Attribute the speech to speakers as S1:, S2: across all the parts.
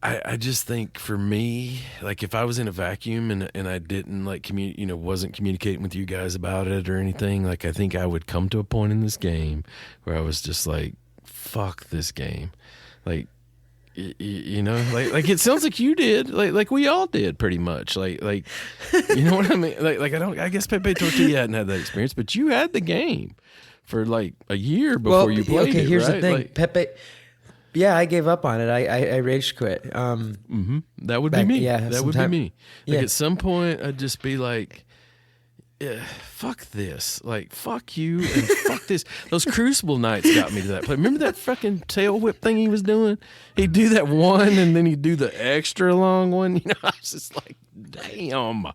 S1: I just think for me, like if I was in a vacuum and I didn't like wasn't communicating with you guys about it or anything, like I think I would come to a point in this game where I was just like, fuck this game. Like, like it sounds like you did, like we all did pretty much. Like, you know what I mean? I guess Pepe Tortilla hadn't had that experience, but you had the game for like a year before you played it.
S2: Okay, here's the thing.
S1: Like,
S2: Pepe, yeah, I gave up on it. I rage quit.
S1: That would be me.
S2: Yeah,
S1: that would be me. Like
S2: Yeah.
S1: at some point, I'd just be like, yeah, fuck this. Like, fuck you and fuck this. Those Crucible nights got me to that place. Remember that fucking tail whip thing he was doing? He'd do that one and then he'd do the extra long one. I was just like, damn.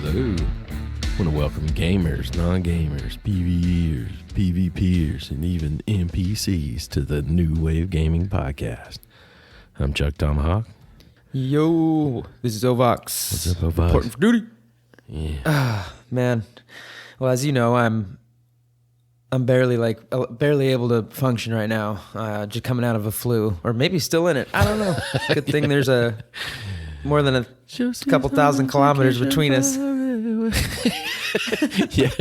S1: I want to welcome gamers, non-gamers, PvEers, PvPers, and even NPCs to the New Wave Gaming Podcast. I'm ChukTomahawk.
S2: Yo, this is Ovox.
S1: What's up, Ovox?
S2: Reporting for duty.
S1: Yeah.
S2: Man. Well, as you know, I'm barely able to function right now. Just coming out of a flu, or maybe still in it. I don't know. Good thing there's more than a couple thousand kilometers between us.
S1: Yeah.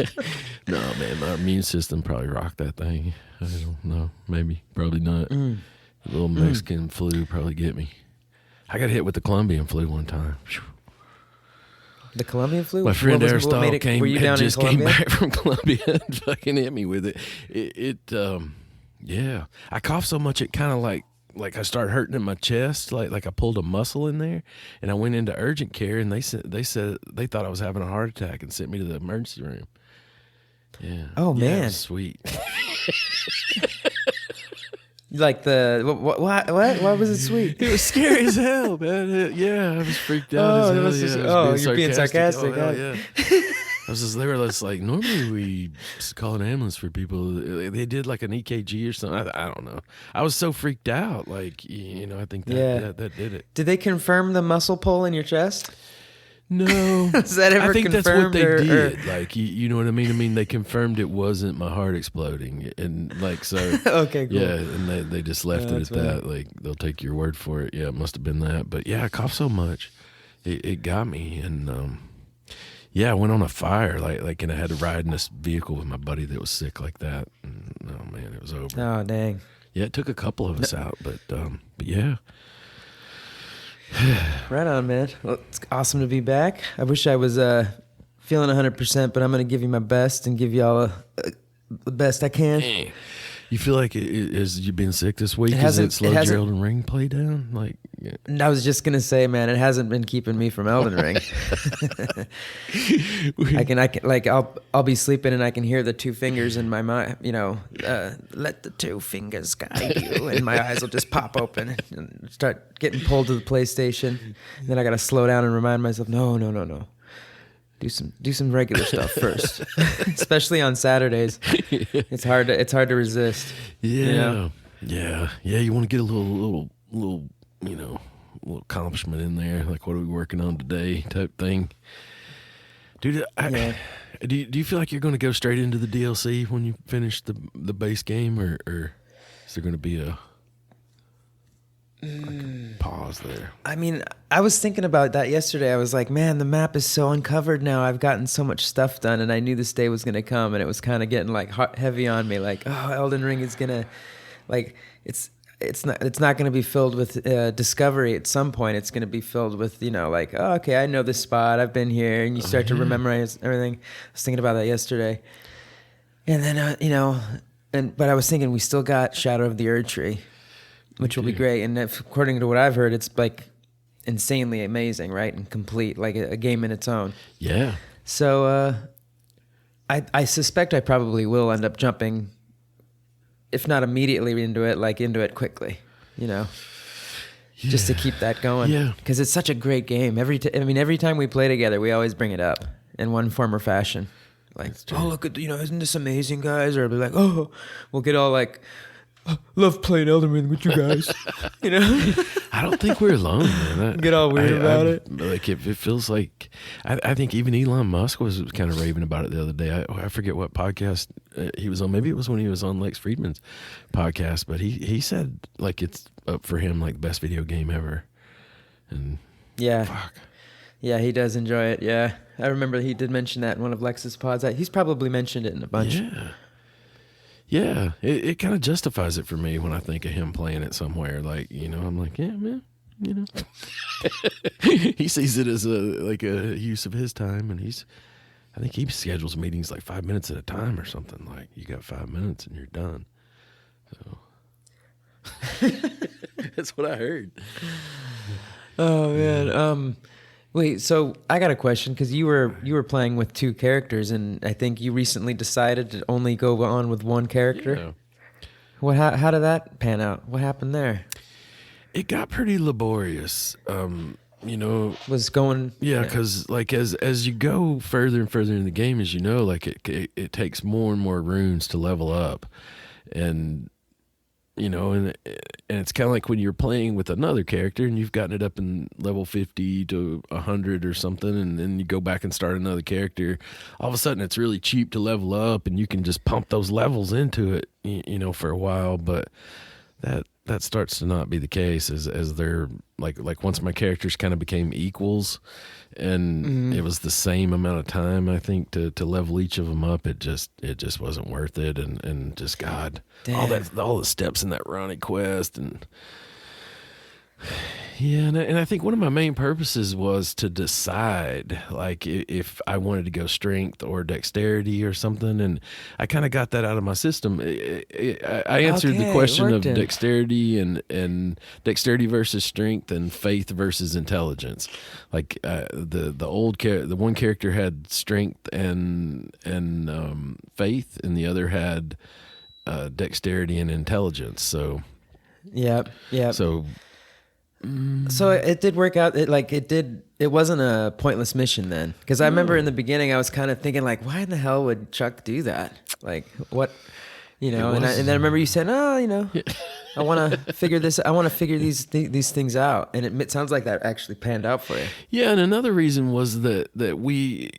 S1: No, man, my immune system probably rocked that thing. I don't know. Maybe. Probably not. The little Mexican flu probably get me. I got hit with the Colombian flu one time.
S2: The Colombian flu?
S1: My friend Aristotle
S2: were you down
S1: just
S2: in
S1: came
S2: Colombia?
S1: back from Colombia and fucking hit me with it. Yeah. I coughed so much it kind of like I started hurting in my chest, like I pulled a muscle in there, and I went into urgent care, and they said they thought I was having a heart attack and sent me to the emergency room. Yeah.
S2: Oh,
S1: Yeah,
S2: man.
S1: it was sweet.
S2: Like what was it sweet?
S1: It was scary as hell, man. I was freaked out
S2: Oh,
S1: as
S2: it
S1: hell.
S2: was just-
S1: I was
S2: you're being sarcastic,
S1: Oh, hell
S2: huh?
S1: yeah. They were just like, normally we just call an ambulance for people. They did like an EKG or something. I don't know. I was so freaked out. Like, I think that did it.
S2: Did they confirm the muscle pull in your chest?
S1: No.
S2: Is that ever
S1: I think that's what
S2: confirmed
S1: they
S2: or-
S1: did. Like, you know what I mean? I mean, they confirmed it wasn't my heart exploding. And like, so.
S2: Okay, cool.
S1: Yeah, and they just left it at that. Like, they'll take your word for it. Yeah, it must have been that. But yeah, I coughed so much. It got me. And, I went on a fire, and I had to ride in this vehicle with my buddy that was sick like that. And, oh man, it was over.
S2: Oh, dang.
S1: Yeah, it took a couple of us out, but yeah.
S2: Right on, man. Well, it's awesome to be back. I wish I was feeling 100%, but I'm going to give you my best and give y'all the best I can.
S1: Hey, you feel like has you been sick this week? Has it slowed your Elden Ring play down? Like, yeah.
S2: And I was just going to say, man, it hasn't been keeping me from Elden Ring. I'll be sleeping and I can hear the two fingers in my mind, let the two fingers guide you. And my eyes will just pop open and start getting pulled to the PlayStation. And then I got to slow down and remind myself, no. Do some regular stuff first, especially on Saturdays. It's hard to resist.
S1: Yeah, yeah. You want to get a little little accomplishment in there, like what are we working on today type thing. Dude, do you feel like you're going to go straight into the DLC when you finish the base game, or is there going to be a pause there? I
S2: mean, I was thinking about that yesterday. I was like, man, the map is so uncovered now. I've gotten so much stuff done, and I knew this day was going to come, and it was kind of getting like heavy on me. Like, oh, Elden Ring is going to, like, it's not going to be filled with discovery at some point. It's going to be filled with, like, oh, okay, I know this spot. I've been here, and you start to memorize everything. I was thinking about that yesterday, and then but I was thinking we still got Shadow of the Erd Tree, which will be great. And according to what I've heard, it's like insanely amazing, right? And complete, like a game in its own.
S1: Yeah.
S2: So I suspect I probably will end up jumping, if not immediately into it quickly, just to keep that going.
S1: Yeah.
S2: Because it's such a great game. Every time we play together, we always bring it up in one form or fashion. Like, oh, look at, isn't this amazing, guys? Or be like, oh, we'll get all like love playing Elden Ring with you guys. You know,
S1: I don't think we're alone, man.
S2: get all weird about it.
S1: Like it feels like I think even Elon Musk was kind of raving about it the other day. I forget what podcast he was on. Maybe it was when he was on Lex Friedman's podcast, but he said like it's up for him like best video game ever. And
S2: Yeah.
S1: fuck.
S2: Yeah, he does enjoy it. Yeah. I remember he did mention that in one of Lex's pods. He's probably mentioned it in a bunch.
S1: Yeah. Yeah, it kind of justifies it for me when I think of him playing it somewhere. Like, you know, I'm like, yeah, man, you know. He sees it as a use of his time, and I think he schedules meetings like 5 minutes at a time or something. Like, you got 5 minutes and you're done. So that's what I heard.
S2: Oh man. Wait. So I got a question because you were playing with two characters, and I think you recently decided to only go on with one character.
S1: Yeah.
S2: How did that pan out? What happened there?
S1: It got pretty laborious. You know,
S2: Was going.
S1: yeah, because like as you go further and further in the game, as you know, like it takes more and more runes to level up, and you know, and it's kind of like when you're playing with another character and you've gotten it up in level 50 to 100 or something, and then you go back and start another character. All of a sudden, it's really cheap to level up, and you can just pump those levels into it, you know, for a while. But that starts to not be the case as they're like once my characters kind of became equals, and it was the same amount of time I think to level each of them up. It just wasn't worth it, and just God,
S2: Damn.
S1: all the steps in that Ronnie quest, and yeah, and I think one of my main purposes was to decide like if I wanted to go strength or dexterity or something, and I kind of got that out of my system. I answered the question of dexterity and dexterity versus strength and faith versus intelligence. Like the one character had strength and faith, and the other had dexterity and intelligence. So
S2: Yep.
S1: So
S2: it did work out. It wasn't a pointless mission then, because I remember in the beginning I was kind of thinking like, why in the hell would Chuck do that? Like what, you know? And then I remember you said, oh, you know, I want to figure this. I want to figure these things out, and it sounds like that actually panned out for you.
S1: Yeah, and another reason was that we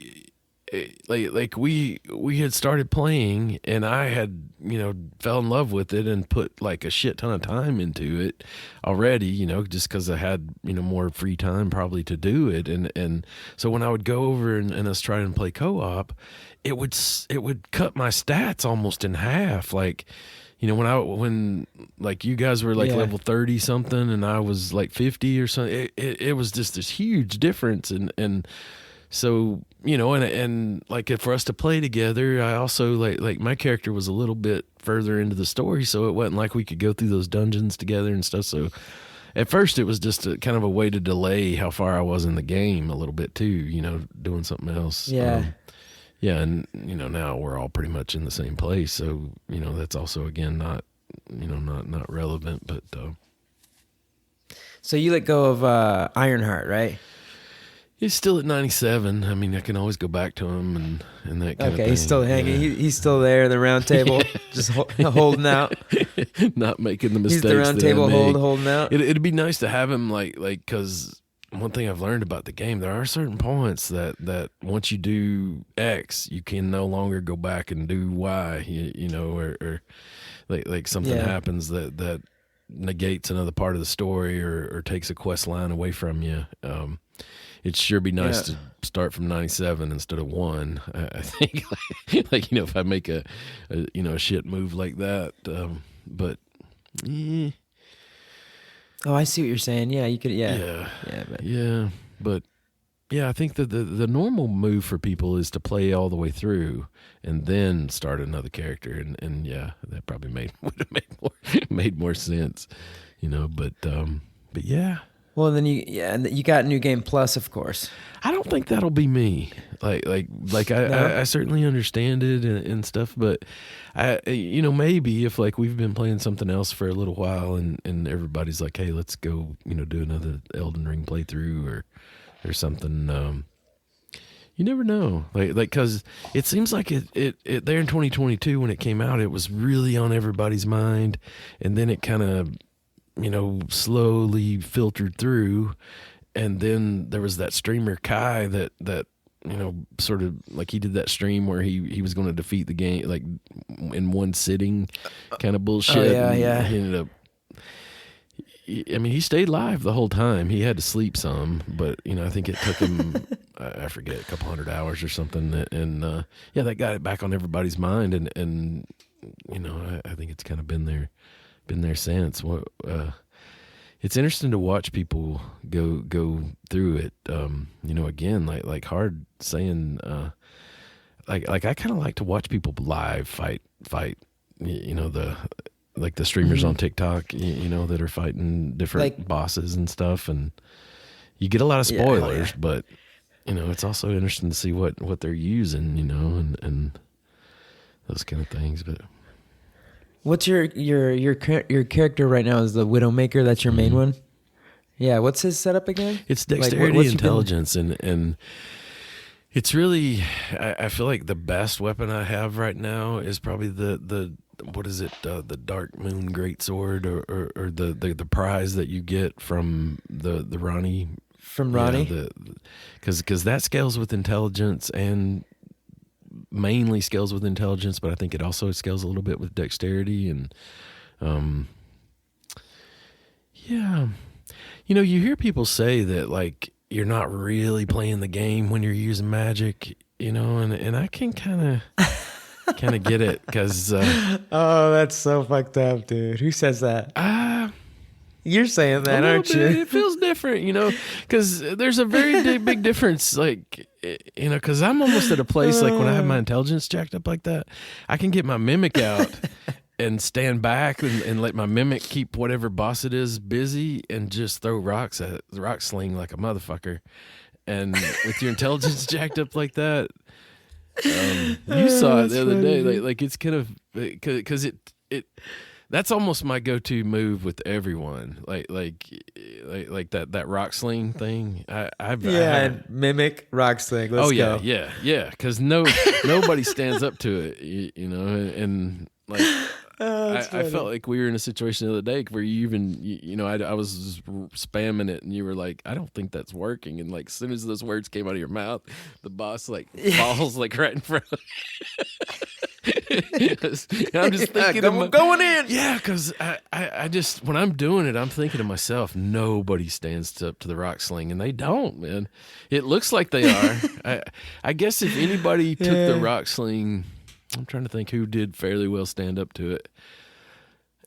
S1: we had started playing, and I had, you know, fell in love with it and put like a shit ton of time into it already, you know, just because I had, you know, more free time probably to do it, and so when I would go over and us try and play co-op, it would cut my stats almost in half. Like, you know, when like you guys were like level 30 something and I was like 50 or something, it was just this huge difference, and so, you know, and like for us to play together, I also like my character was a little bit further into the story, so it wasn't like we could go through those dungeons together and stuff. So at first it was just a kind of a way to delay how far I was in the game a little bit too, you know, doing something else.
S2: Yeah.
S1: Yeah, and you know, now we're all pretty much in the same place, so you know, that's also again not relevant, but
S2: So you let go of Ironheart, right?
S1: he's still at 97. I mean, I can always go back to him and that kind of thing.
S2: Okay, he's still hanging.
S1: Yeah.
S2: He's still there in the round table, just holding out.
S1: Not making the mistakes.
S2: He's the round
S1: that I
S2: table
S1: make.
S2: holding out.
S1: It'd be nice to have him like because one thing I've learned about the game, there are certain points that once you do X, you can no longer go back and do Y. You know, or like something happens that negates another part of the story or takes a quest line away from you. It'd sure be nice to start from 97 instead of 1. I think, like you know, if I make a you know, a shit move like that, but.
S2: Oh, I see what you're saying. Yeah, you could.
S1: But I think that the normal move for people is to play all the way through and then start another character, and yeah, that probably would have made more sense, you know. But yeah.
S2: Well, then you got New Game Plus, of course.
S1: I don't think that'll be me. I certainly understand it and stuff, but I, you know, maybe if like we've been playing something else for a little while and everybody's like, hey, let's go, you know, do another Elden Ring playthrough or something. You never know. Like, cause it seems like it there in 2022 when it came out, it was really on everybody's mind. And then it kind of, slowly filtered through. And then there was that streamer Kai that, sort of like he did that stream where he was going to defeat the game, like in one sitting kind of bullshit.
S2: Oh, yeah.
S1: He ended up, he stayed live the whole time. He had to sleep some, but I think it took him, I forget, a couple 100 hours or something. And that got it back on everybody's mind. And I think it's kind of been there since. It's interesting to watch people go through it. Again, like hard saying, like I kind of like to watch people live fight. The streamers on TikTok, that are fighting different bosses and stuff, and you get a lot of spoilers, but it's also interesting to see what they're using, and those kind of things. But
S2: what's your character right now is the Widowmaker? That's your main one. Yeah. What's his setup again?
S1: It's dexterity, intelligence, and it's really. I feel like the best weapon I have right now is probably the what is it? The Dark Moon Greatsword, or the prize that you get from the Ronnie.
S2: From Ronnie,
S1: because that scales with intelligence and mainly scales with intelligence, but I think it also scales a little bit with dexterity and you hear people say that like you're not really playing the game when you're using magic, and I can kind of get it because
S2: oh, that's so fucked up, dude. Who says that? You're saying that, aren't you?
S1: It feels different, because there's a very big difference. Like, because I'm almost at a place like when I have my intelligence jacked up like that, I can get my mimic out and stand back and let my mimic keep whatever boss it is busy and just throw rocks at the rock sling like a motherfucker. And with your intelligence jacked up like that, you saw it the other day. Like it's kind of because it. That's almost my go-to move with everyone. Like that rock sling thing.
S2: Mimic rock sling. Let's go.
S1: Yeah. Because nobody stands up to it, and like I felt like we were in a situation the other day where you even I was spamming it and you were like, I don't think that's working, and like as soon as those words came out of your mouth, the boss like falls like right in front of I'm just thinking
S2: I'm going in.
S1: Yeah, because I just when I'm doing it, I'm thinking to myself, nobody stands up to the rock sling, and they don't, man. It looks like they are. I guess if anybody took the rock sling, I'm trying to think who did fairly well stand up to it,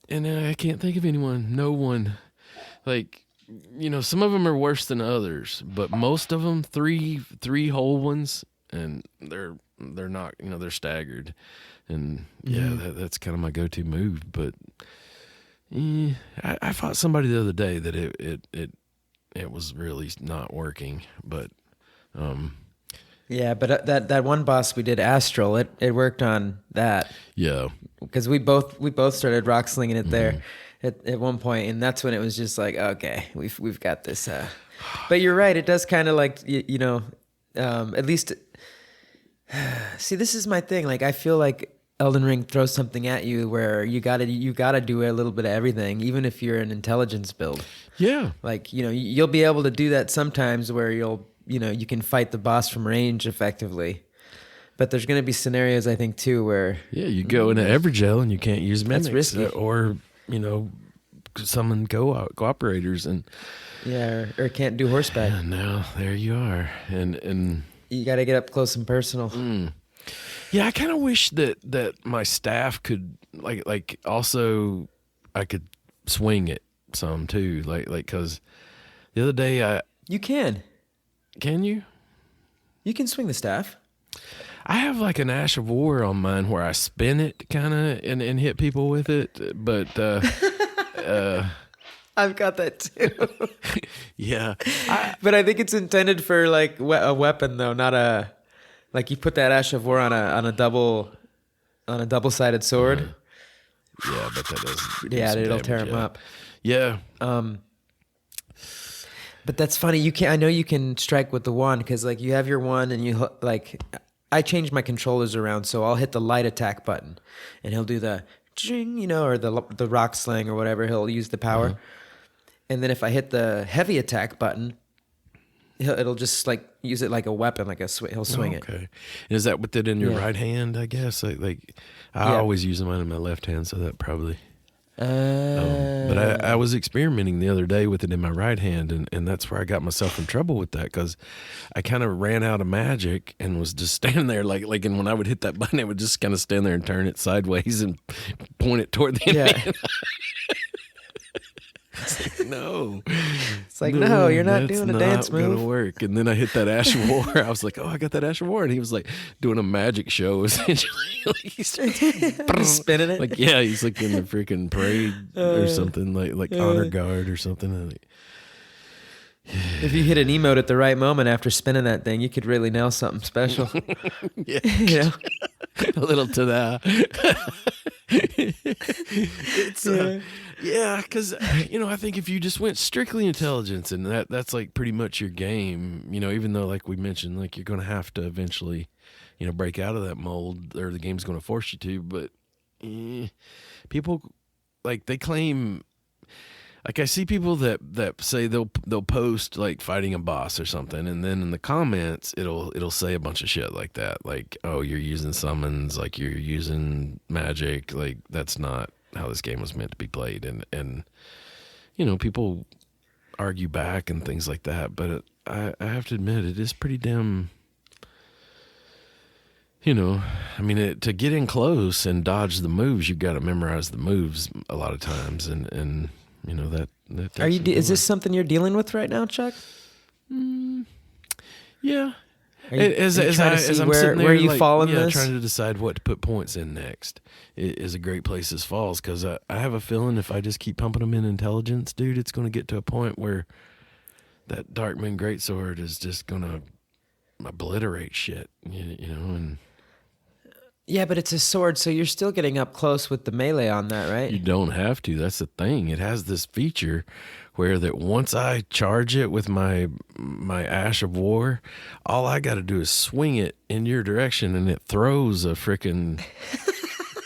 S1: and I can't think of anyone. No one. Like, some of them are worse than others, but most of them three whole ones, and they're not. They're staggered. And that's kind of my go-to move. But I fought somebody the other day that it was really not working. But
S2: but that one boss we did, Astral, it worked on that.
S1: Yeah,
S2: because we both started rock slinging it there at one point, and that's when it was just like, okay, we've got this. But you're right, it does kind of like at least. See, this is my thing. Like, I feel like Elden Ring throws something at you where you gotta do a little bit of everything, even if you're an intelligence build.
S1: Yeah.
S2: Like, you'll be able to do that sometimes where you can fight the boss from range effectively. But there's going to be scenarios, I think, too, where
S1: you go into Evergel and you can't use mimics.
S2: That's risky.
S1: Or summon cooperators and
S2: or can't do horseback.
S1: Yeah, no, there you are, and
S2: you got to get up close and personal.
S1: Yeah, I kind of wish that my staff could like also I could swing it some too, like because the other day
S2: you can
S1: you
S2: swing the staff.
S1: I have like an Ash of War on mine where I spin it kind of and hit people with it, but
S2: I've got that too.
S1: Yeah,
S2: but I think it's intended for like a weapon though, not a. Like you put that Ash of War on a double-sided sword.
S1: Yeah, but that does.
S2: Yeah, it'll tear him up.
S1: Yeah.
S2: But that's funny. You can. I know you can strike with the wand because like you have your wand and you like. I change my controllers around, so I'll hit the light attack button, and he'll do the ching, or the rock sling or whatever. He'll use the power, and then if I hit the heavy attack button, it'll just like use it like a weapon, like he'll swing it.
S1: Okay. And is that with it in your right hand? I guess I always use mine in my left hand, so that probably. But I was experimenting the other day with it in my right hand, and that's where I got myself in trouble with that because I kind of ran out of magic and was just standing there and when I would hit that button, it would just kind of stand there and turn it sideways and point it toward the enemy. It's like, no.
S2: It's like, no, you're not doing a dance move.
S1: That's not going to work. And then I hit that Ash of War. I was like, oh, I got that Ash of War. And he was like doing a magic show, essentially. He's
S2: spinning it.
S1: He's like in the freaking parade or something, like honor guard or something.
S2: If you hit an emote at the right moment after spinning that thing, you could really nail something special.
S1: Yeah. A little to that. Because I think if you just went strictly intelligence and that's like pretty much your game, even though like we mentioned, like you're going to have to eventually, break out of that mold or the game's going to force you to. But people like they claim. Like I see people that say they'll post like fighting a boss or something, and then in the comments it'll say a bunch of shit like that, like, oh, you're using summons, like you're using magic, like that's not how this game was meant to be played, and people argue back and things like that, but I have to admit it is pretty damn. To get in close and dodge the moves, you've got to memorize the moves a lot of times, and. That
S2: Are you? Is this something you're dealing with right now, Chuck?
S1: Yeah.
S2: Are you trying to see where you fall in this?
S1: Trying to decide what to put points in next is a great place as falls because I have a feeling if I just keep pumping them in intelligence, dude, it's going to get to a point where that Darkmoon Greatsword is just going to obliterate shit, and.
S2: Yeah, but it's a sword, so you're still getting up close with the melee on that, right?
S1: You don't have to. That's the thing. It has this feature where that once I charge it with my Ash of War, all I got to do is swing it in your direction, and it throws a freaking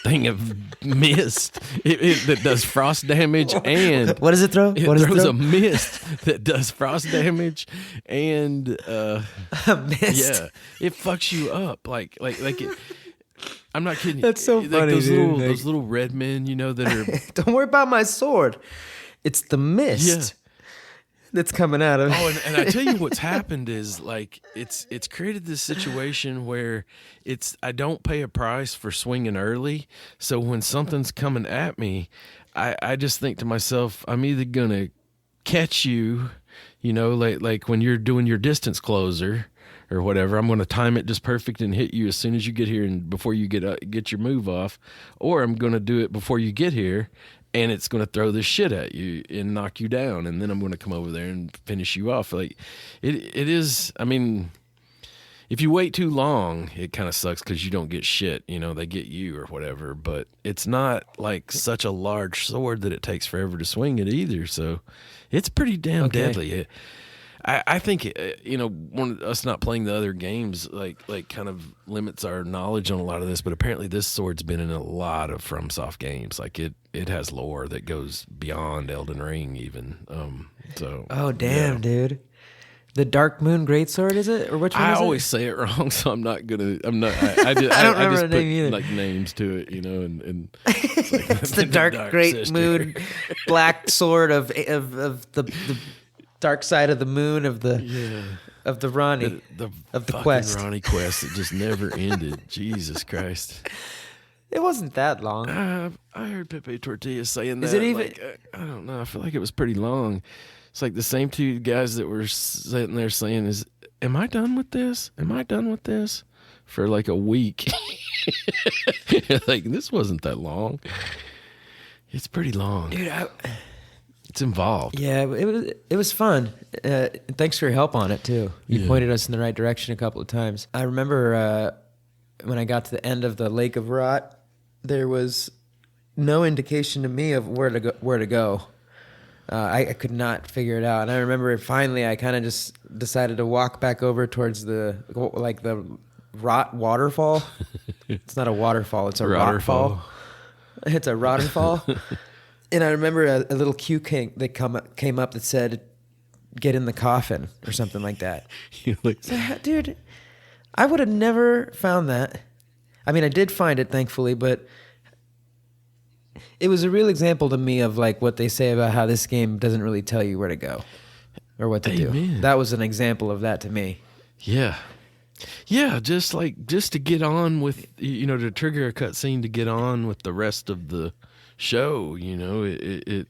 S1: thing of mist that does frost damage and
S2: what does it throw?
S1: It throws a mist that does frost damage and
S2: a mist.
S1: Yeah, it fucks you up like it. I'm not kidding.
S2: That's so funny, dude.
S1: Those little red men, that are.
S2: Don't worry about my sword. It's the mist that's coming out of it.
S1: Oh, and I tell you what's happened is like it's created this situation where I don't pay a price for swinging early. So when something's coming at me, I just think to myself, I'm either gonna catch you, like when you're doing your distance closer. Or whatever, I'm going to time it just perfect and hit you as soon as you get here and before you get your move off, or I'm going to do it before you get here, and it's going to throw this shit at you and knock you down, and then I'm going to come over there and finish you off. Like it is. I mean, if you wait too long, it kind of sucks because you don't get shit. They get you or whatever. But it's not like such a large sword that it takes forever to swing it either. So it's pretty damn deadly. I think us not playing the other games like kind of limits our knowledge on a lot of this, but apparently this sword's been in a lot of FromSoft games. Like it has lore that goes beyond Elden Ring even.
S2: Oh damn, dude! The Darkmoon Greatsword, is it, or which one?
S1: I
S2: is
S1: always
S2: it?
S1: say it wrong, so I'm not gonna. I don't
S2: remember the name either.
S1: Like names to it, and it's, like,
S2: it's the Dark Greatmoon Black Sword of the dark side of the moon of the Ronnie of the quest.
S1: Ronnie quest that just never ended. Jesus Christ!
S2: It wasn't that long.
S1: I heard Pepe Tortilla saying that.
S2: Is it even?
S1: I don't know. I feel like it was pretty long. It's like the same two guys that were sitting there saying, "Am I done with this? Am I done with this?" For like a week. Like this wasn't that long. It's pretty long,
S2: dude.
S1: It's involved.
S2: Yeah, it was fun. Thanks for your help on it too. You pointed us in the right direction a couple of times. I remember when I got to the end of the Lake of Rot, there was no indication to me of where to go. I could not figure it out. And I remember finally I kind of just decided to walk back over towards the rot waterfall. It's not a waterfall, it's a rotfall. It's a rotterfall. And I remember a little cue that came up that said, "Get in the coffin," or something like that. So, dude, I would have never found that. I mean, I did find it, thankfully, but it was a real example to me of like what they say about how this game doesn't really tell you where to go or what to do. That was an example of that to me.
S1: Yeah. Yeah, just to get on with, to trigger a cutscene to get on with the rest of the show, it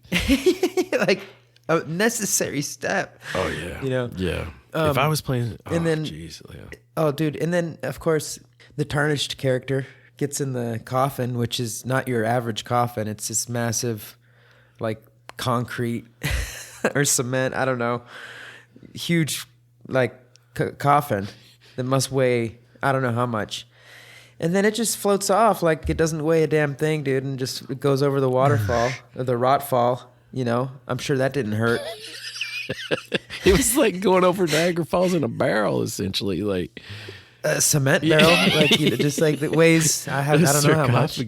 S2: like a necessary step.
S1: Oh yeah. Yeah. If I was playing, geez, yeah.
S2: Oh, dude, and then of course the tarnished character gets in the coffin, which is not your average coffin. It's this massive, like concrete or cement. I don't know, huge like coffin that must weigh I don't know how much. And then it just floats off like it doesn't weigh a damn thing, dude, and just it goes over the waterfall or the rot fall. I'm sure that didn't hurt.
S1: It was like going over Niagara Falls in a barrel, essentially, like
S2: a cement barrel, like just like that weighs. I don't know how much.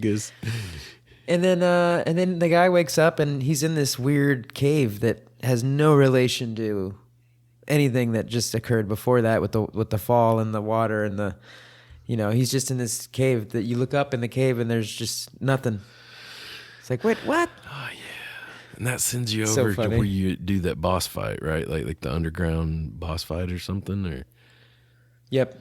S2: And then the guy wakes up and he's in this weird cave that has no relation to anything that just occurred before that with the fall and the water and the. He's just in this cave that you look up in the cave and there's just nothing. It's like, wait, what?
S1: Oh, yeah. And that sends you over to where you do that boss fight, right? Like the underground boss fight or something? Or
S2: Yep.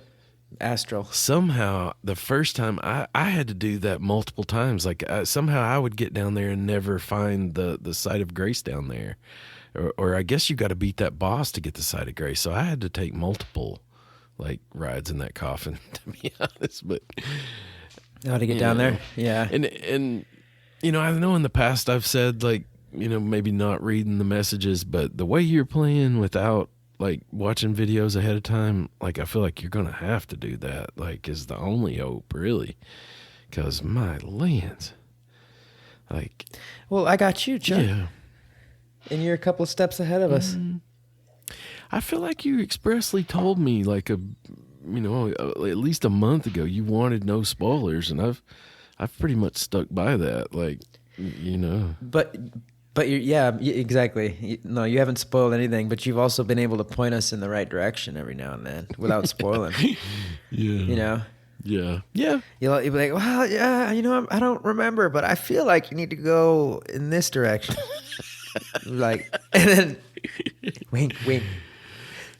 S2: Astral.
S1: Somehow, the first time, I had to do that multiple times. Like, somehow I would get down there and never find the site of grace down there. Or I guess you got to beat that boss to get the site of grace. So I had to take multiple rides in that coffin, to be honest. But
S2: how to get down there? Yeah.
S1: And I know in the past I've said maybe not reading the messages, but the way you're playing without watching videos ahead of time, I feel like you're gonna have to do that. Is the only hope, really, because my lands.
S2: Well, I got you, Chuck.
S1: Yeah.
S2: And you're a couple of steps ahead of us.
S1: I feel like you expressly told me at least a month ago you wanted no spoilers, and I've pretty much stuck by that.
S2: But exactly. No, you haven't spoiled anything, but you've also been able to point us in the right direction every now and then without spoiling.
S1: Yeah. Yeah. Yeah.
S2: You'll be like, well, yeah, I don't remember, but I feel like you need to go in this direction. And then wink, wink.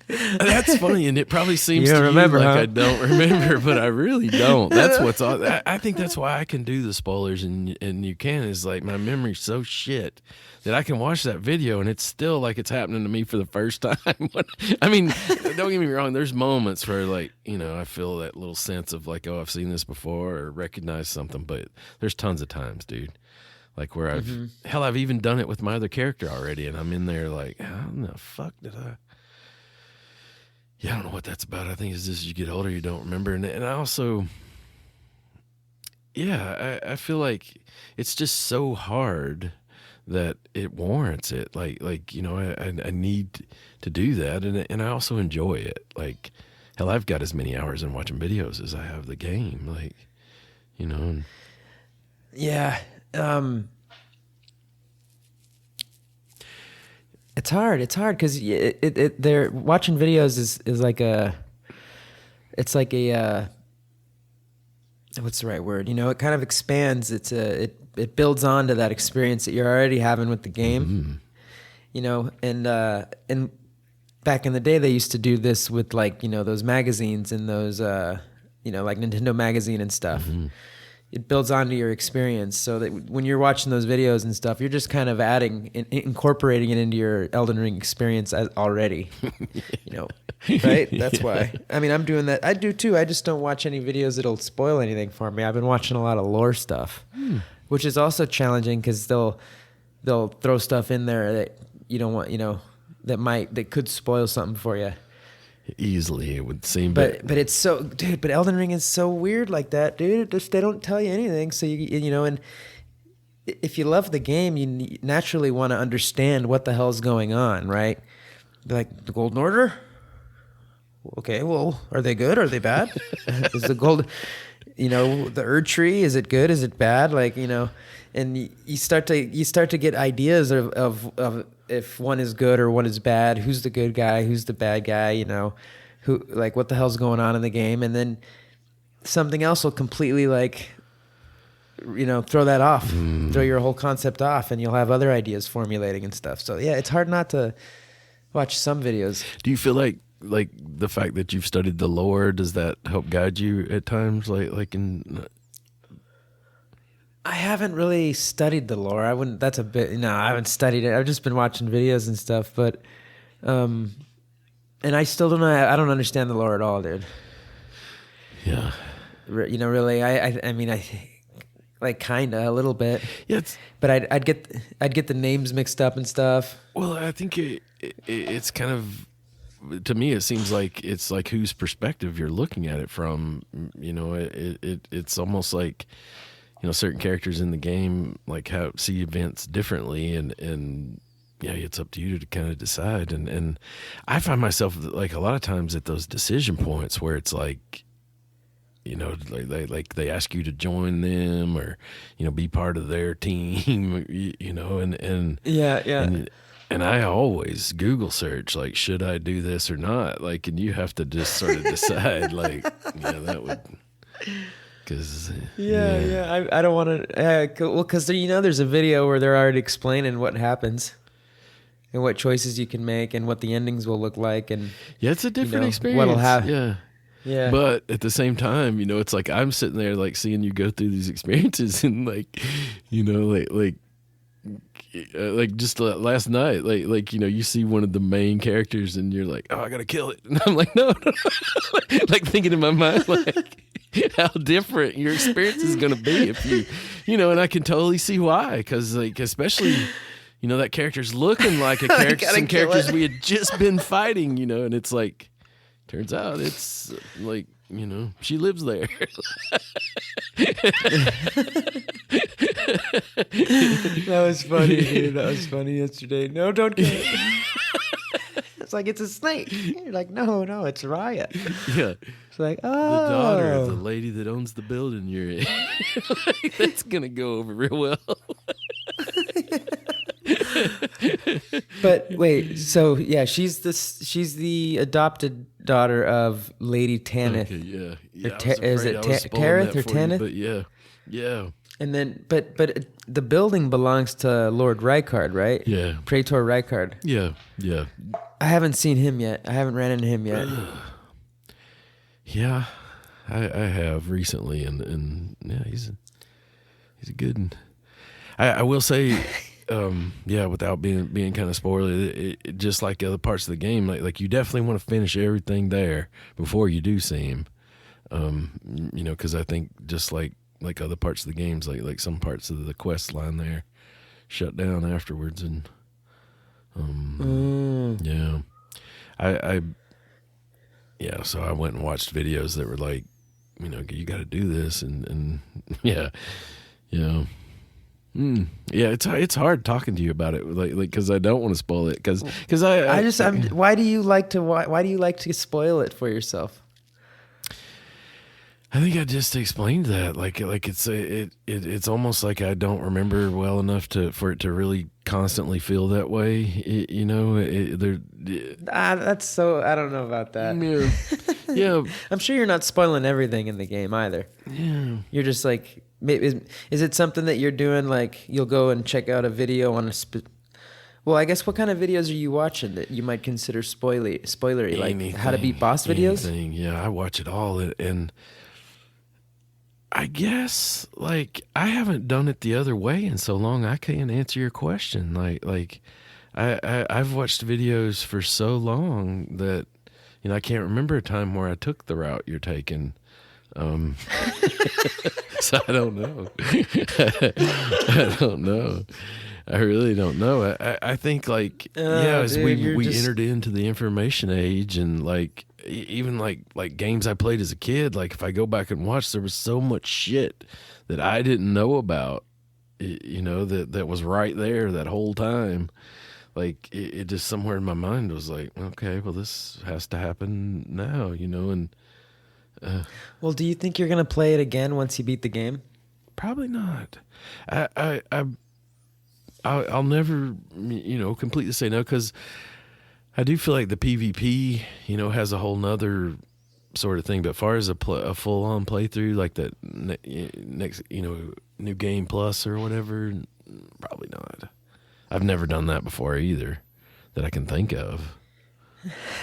S1: That's funny, and it probably seems
S2: you
S1: to
S2: remember,
S1: you like
S2: huh?
S1: I don't remember, but I really don't. That's what's all. I think that's why I can do the spoilers, and you can. Is my memory's so shit that I can watch that video, and it's still like it's happening to me for the first time. I mean, don't get me wrong. There's moments where I feel that little sense of oh, I've seen this before or recognize something, but there's tons of times, dude. Where I've even done it with my other character already, and I'm in there how in the fuck did I? Yeah, I don't know what that's about. I think it's just you get older, you don't remember. And I also, I feel like it's just so hard that it warrants it. I need to do that. And I also enjoy it. Hell, I've got as many hours in watching videos as I have the game.
S2: Yeah. It's hard because they're watching videos is like it's like a what's the right word? It kind of expands. It builds on to that experience that you're already having with the game. Mm-hmm. And back in the day they used to do this with those magazines and those Nintendo Magazine and stuff. Mm-hmm. It builds onto your experience so that when you're watching those videos and stuff, you're just kind of incorporating it into your Elden Ring experience already, right? That's why. I mean, I'm doing that. I do too. I just don't watch any videos that'll spoil anything for me. I've been watching a lot of lore stuff, which is also challenging because they'll throw stuff in there that you don't want, that could spoil something for you.
S1: Easily, it would seem.
S2: But it's so, dude. But Elden Ring is so weird like that, dude. They don't tell you anything, so and if you love the game, you naturally want to understand what the hell's going on, right? Like the Golden Order. Okay, well, are they good? Are they bad? Is the gold, the Erd Tree? Is it good? Is it bad? Like, and you start to get ideas of if one is good or one is bad. Who's the good guy? Who's the bad guy? Who, like, what the hell's going on in the game? And then something else will completely, like, throw that off, throw your whole concept off, and you'll have other ideas formulating and stuff. So yeah, it's hard not to watch some videos.
S1: Do you feel like the fact that you've studied the lore, does that help guide you at times? Like in
S2: I haven't really studied the lore. I haven't studied it. I've just been watching videos and stuff, but and I still don't know. I don't understand the lore at all, dude.
S1: Yeah.
S2: Really, I mean, I like kinda a little bit.
S1: Yeah,
S2: but I'd get the names mixed up and stuff.
S1: Well, I think it's kind of, to me, it seems like it's like whose perspective you're looking at it from. It's almost like, certain characters in the game like see events differently, and yeah, it's up to you to kind of decide. And I find myself like a lot of times at those decision points where it's like, like they ask you to join them or, be part of their team, and
S2: yeah.
S1: And I always Google search, like, should I do this or not? Like, and you have to just sort of decide, like, that would, because
S2: I don't want to. Well, because there's a video where they're already explaining what happens and what choices you can make and what the endings will look like, and
S1: it's a different experience.
S2: What'll happen?
S1: Yeah. But at the same time, it's like I'm sitting there like seeing you go through these experiences and like, like just last night, like you see one of the main characters and you're like, oh, I gotta kill it, and I'm like, no. Like thinking in my mind, like how different your experience is gonna be if you, and I can totally see why, because like especially. That character's looking like a character, some characters we had just been fighting, and it's like, turns out it's like, she lives there.
S2: That was funny, dude. That was funny yesterday. No, don't kill it. It's like, it's a snake. You're like, no, it's Raya.
S1: Yeah.
S2: It's like,
S1: the daughter of the lady that owns the building you're in. Like, that's going to go over real well.
S2: But wait, so yeah, she's the adopted daughter of Lady Tanith.
S1: Okay, yeah.
S2: Is it Tarith or Tanith?
S1: But yeah.
S2: And then, but the building belongs to Lord Rykard, right?
S1: Yeah.
S2: Praetor Rykard.
S1: Yeah.
S2: I haven't seen him yet. I haven't ran into him yet.
S1: Yeah, I have recently, and yeah, he's a good one. I will say. Without being kind of spoiler, it just like other parts of the game, like you definitely want to finish everything there before you do see him, because I think just like other parts of the games, like some parts of the quest line there shut down afterwards, and so I went and watched videos that were like, you got to do this, and yeah. Yeah, it's hard talking to you about it, like because I don't want to spoil it, because
S2: why do you like to spoil it for yourself?
S1: I think I just explained that, like it's almost like I don't remember well enough for it to really constantly feel that way,
S2: that's so, I don't know about that.
S1: Yeah.
S2: I'm sure you're not spoiling everything in the game either.
S1: Yeah,
S2: you're just like, is it something that you're doing, like you'll go and check out a video on well, I guess what kind of videos are you watching that you might consider spoilery? Like how to beat boss videos?
S1: Anything. Yeah, I watch it all, and I guess like I haven't done it the other way in so long I can't answer your question. Like I've watched videos for so long that I can't remember a time where I took the route you're taking. So I don't know. I don't know. I really don't know. I think like as we entered into the information age, and like even like games I played as a kid, like if I go back and watch, there was so much shit that I didn't know about you know, that was right there that whole time. Like it just somewhere in my mind was like, okay, well, this has to happen now, you know, and
S2: Well, do you think you're gonna play it again once you beat the game?
S1: probably not. I'll never, you know, completely say no, because I do feel like the PvP, you know, has a whole nother sort of thing. But as far as a full on playthrough, like that next, you know, new game plus or whatever, probably not. I've never done that before either, that I can think of.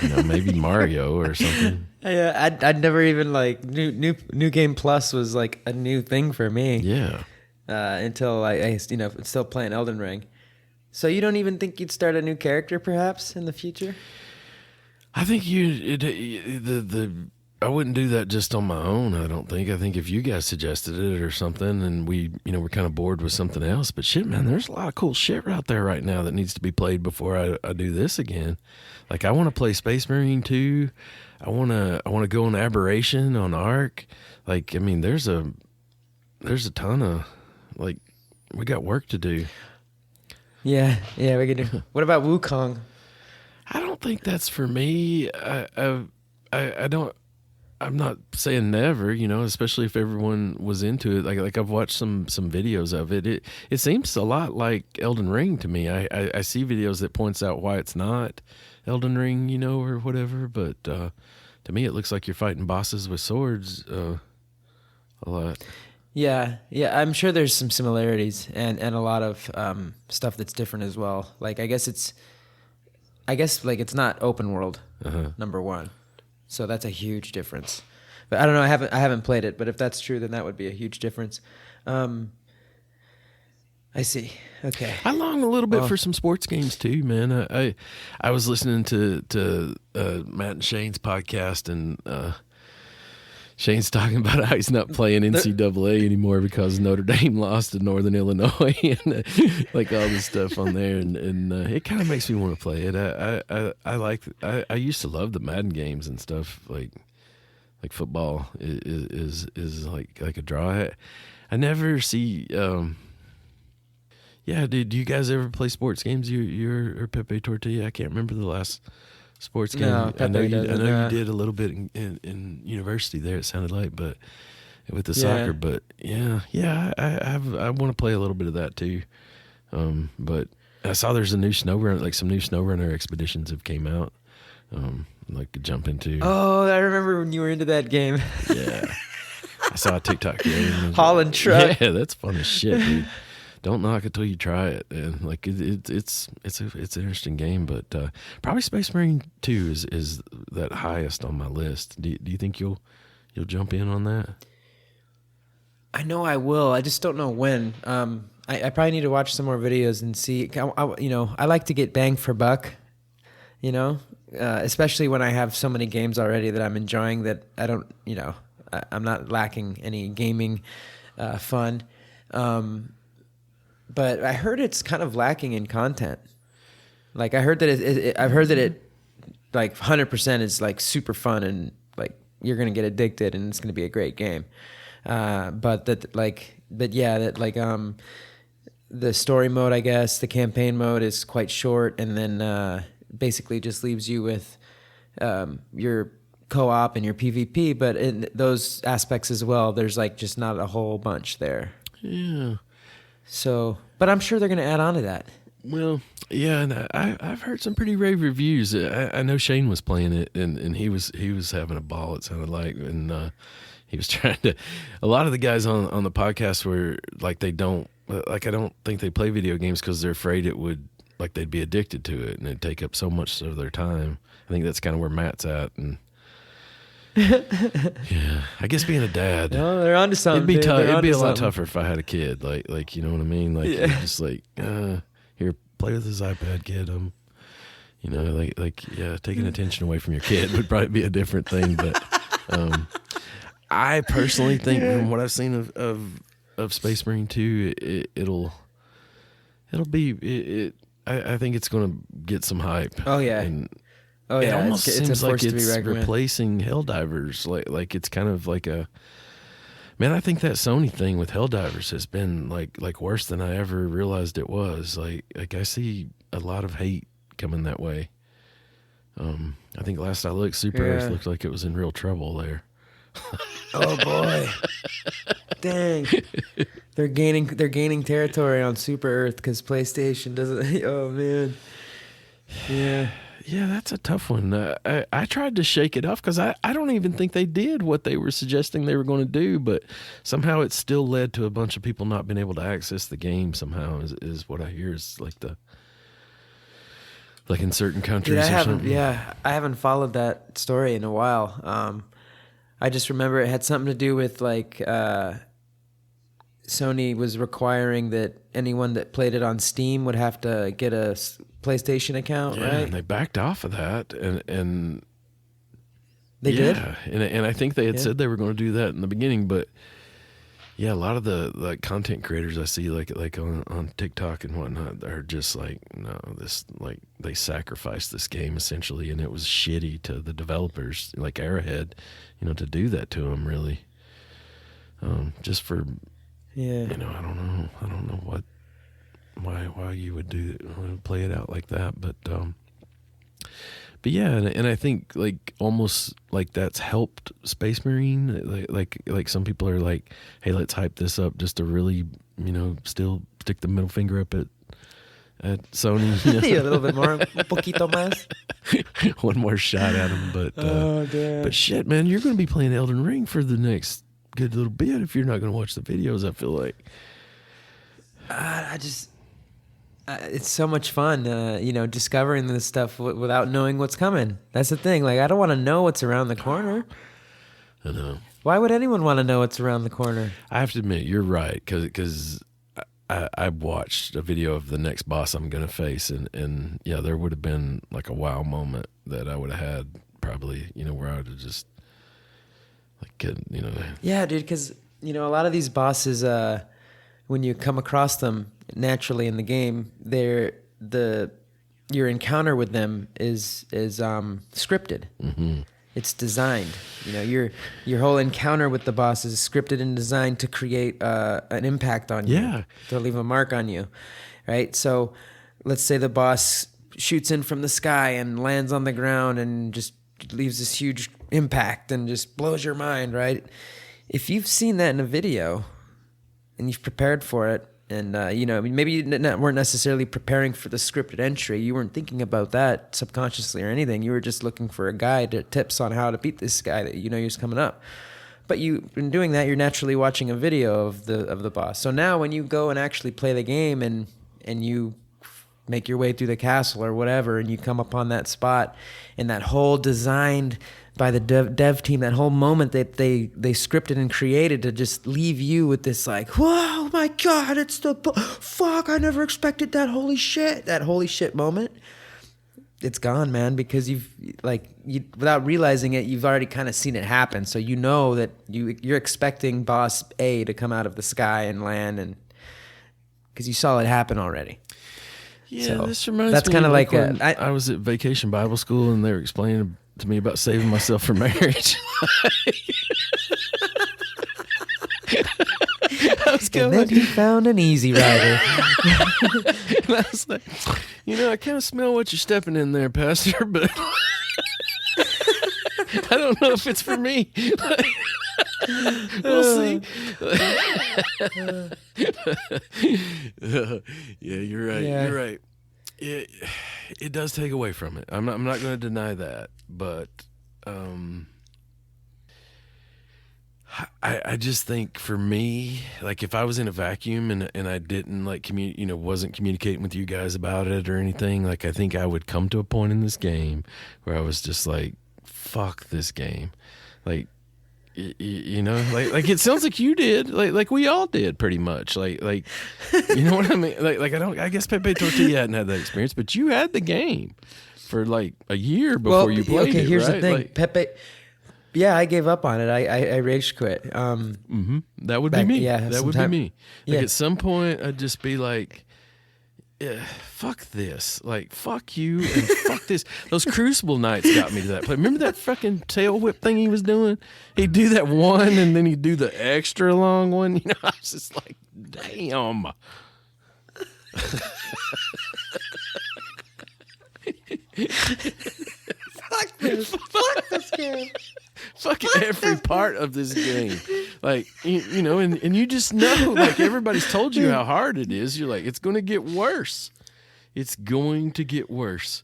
S1: You know, maybe Mario or something.
S2: Yeah, I'd never even like new game plus was like a new thing for me.
S1: Yeah.
S2: Until I you know still playing Elden Ring. So you don't even think you'd start a new character perhaps in the future?
S1: I think I wouldn't do that just on my own. I don't think. I think if you guys suggested it or something, and we, you know, we're kind of bored with something else. But shit, man, there's a lot of cool shit out there right now that needs to be played before I do this again. Like I want to play Space Marine 2. I want to go on Aberration on Ark. Like I mean, there's a ton of like we got work to do.
S2: Yeah, we could do. What about Wukong?
S1: I don't think that's for me. I don't. I'm not saying never, you know, especially if everyone was into it. Like I've watched some videos of it. It seems a lot like Elden Ring to me. I see videos that points out why it's not Elden Ring, you know, or whatever. But to me, it looks like you're fighting bosses with swords a lot.
S2: Yeah, I'm sure there's some similarities and a lot of stuff that's different as well. Like I guess like it's not open world, number one. So that's a huge difference. But I don't know. I haven't played it. But if that's true, then that would be a huge difference. I see. Okay.
S1: I long a little bit for some sports games too, man. I was listening to Matt and Shane's podcast, and Shane's talking about how he's not playing NCAA anymore because Notre Dame lost to Northern Illinois, and like all this stuff on there, and it kind of makes me want to play it. I used to love the Madden games and stuff, like football is like a draw. I never see. Yeah, do you guys ever play sports games? You or Pepe Tortilla? I can't remember the last sports game.
S2: No,
S1: I know you
S2: doesn't.
S1: did a little bit in university there. It sounded like, but with the soccer. But yeah, I want to play a little bit of that too. But I saw there's a new SnowRunner, like some new SnowRunner expeditions have came out. Like to jump into.
S2: Oh, I remember when you were into that game.
S1: Yeah, I saw a TikTok video.
S2: Holland Truck.
S1: Yeah, that's fun as shit, dude. Don't knock it till you try it, and like it's an interesting game. But probably Space Marine 2 is that highest on my list. Do you think you'll jump in on that?
S2: I know I will. I just don't know when. I probably need to watch some more videos and see. You know, I like to get bang for buck. You know, especially when I have so many games already that I'm enjoying that I don't. You know, I'm not lacking any gaming fun. But I heard it's kind of lacking in content. Like I heard that I've heard that it like 100% is like super fun and like you're gonna get addicted and it's gonna be a great game. But the story mode, I guess, the campaign mode is quite short, and then basically just leaves you with your co-op and your PvP. But in those aspects as well, there's like just not a whole bunch there.
S1: Yeah.
S2: So, but I'm sure they're going to add on to that.
S1: Well, yeah, and I've heard some pretty rave reviews. I know Shane was playing it, and he was having a ball. It sounded like, and he was trying to. A lot of the guys on the podcast were like, they don't like. I don't think they play video games because they're afraid it would like they'd be addicted to it and it'd take up so much of their time. I think that's kind of where Matt's at, and. Yeah, I guess being a dad,
S2: no, they're onto something.
S1: It'd be tough. It'd be a lot tougher if I had a kid. Like you know what I mean? Like you're just like, here, play with this iPad, kid. You know, yeah, taking attention away from your kid would probably be a different thing. But I personally think, from what I've seen of Space Marine 2, it'll be. I think it's going to get some hype.
S2: Oh yeah.
S1: And,
S2: it
S1: almost seems like it's
S2: replacing
S1: replacing Helldivers. Like it's kind of like a Man, I think that Sony thing with Helldivers has been like worse than I ever realized it was. Like I see a lot of hate coming that way. I think last I looked, Super Earth looked like it was in real trouble there.
S2: Oh boy. Dang. They're gaining territory on Super Earth because PlayStation doesn't. Oh man. Yeah.
S1: Yeah, that's a tough one. I tried to shake it off because I don't even think they did what they were suggesting they were going to do, but somehow it still led to a bunch of people not being able to access the game somehow is what I hear is like in certain countries or something.
S2: Yeah, I haven't followed that story in a while. I just remember it had something to do with like Sony was requiring that anyone that played it on Steam would have to get a PlayStation account,
S1: yeah,
S2: right?
S1: And they backed off of that, and
S2: they did.
S1: And I think they had said they were going to do that in the beginning, but yeah, a lot of the like content creators I see like on TikTok and whatnot are just like, no, this like they sacrificed this game essentially, and it was shitty to the developers like Arrowhead, to do that to them really, just for I don't know why you would play it out like that, but yeah, and I think like almost like that's helped Space Marine. Like some people are like, hey, let's hype this up just to really still stick the middle finger up at Sony.
S2: A little bit more, un poquito más.
S1: One more shot at them, but shit, man, you're going to be playing Elden Ring for the next good little bit if you're not going to watch the videos. I feel like
S2: it's so much fun, discovering this stuff without knowing what's coming. That's the thing. Like, I don't want to know what's around the corner.
S1: I know.
S2: Why would anyone want to know what's around the corner?
S1: I have to admit, you're right, because I watched a video of the next boss I'm going to face, and yeah, there would have been like a wow moment that I would have had probably, where I would have just like,
S2: Yeah, dude, because, a lot of these bosses, when you come across them naturally in the game, your encounter with them is scripted.
S1: Mm-hmm.
S2: It's designed. Your whole encounter with the boss is scripted and designed to create an impact on you, to leave a mark on you, right? So, let's say the boss shoots in from the sky and lands on the ground and just leaves this huge impact and just blows your mind, right? If you've seen that in a video and you've prepared for it, and maybe you weren't necessarily preparing for the scripted entry. You weren't thinking about that subconsciously or anything. You were just looking for a guide or tips on how to beat this guy that is coming up. But in doing that, you're naturally watching a video of the boss. So now when you go and actually play the game and you make your way through the castle or whatever, and you come upon that spot, and that whole designed by the dev team, that whole moment that they scripted and created to just leave you with this like, whoa, my God, it's fuck, I never expected that holy shit moment. It's gone, man, because you without realizing it, you've already kind of seen it happen. So you know that you're expecting boss A to come out of the sky and land, and because you saw it happen already.
S1: Yeah,
S2: so
S1: this reminds
S2: that's
S1: me
S2: kind of like
S1: I was at Vacation Bible School, and they were explaining to me about saving myself for marriage.
S2: And then you found an easy rider.
S1: And I was like, I kind of smell what you're stepping in there, Pastor, but I don't know if it's for me. We'll see. Yeah, you're right.
S2: Yeah.
S1: You're right. It does take away from it. I'm not going to deny that, but I just think for me, like if I was in a vacuum and I didn't like wasn't communicating with you guys about it or anything, like I think I would come to a point in this game where I was just like, fuck this game, like. Like it sounds like you did, like we all did pretty much, like you know what I mean, like I guess Pepe Tortilla hadn't had that experience, but you had the game for like a year before you played it.
S2: Here's
S1: right?
S2: the thing, Pepe. Yeah, I gave up on it. I rage quit.
S1: That would be me. Yeah, that would be me. Like at some point, I'd just be like, fuck this. Like, fuck you and fuck this. Those Crucible nights got me to that point. Remember that fucking tail whip thing he was doing? He'd do that one and then he'd do the extra long one. You know, I was just like, damn.
S2: Fuck this. Fuck this game.
S1: Fucking every part of this game. Like, you know, and you just know, like, everybody's told you how hard it is. You're like, it's going to get worse. It's going to get worse.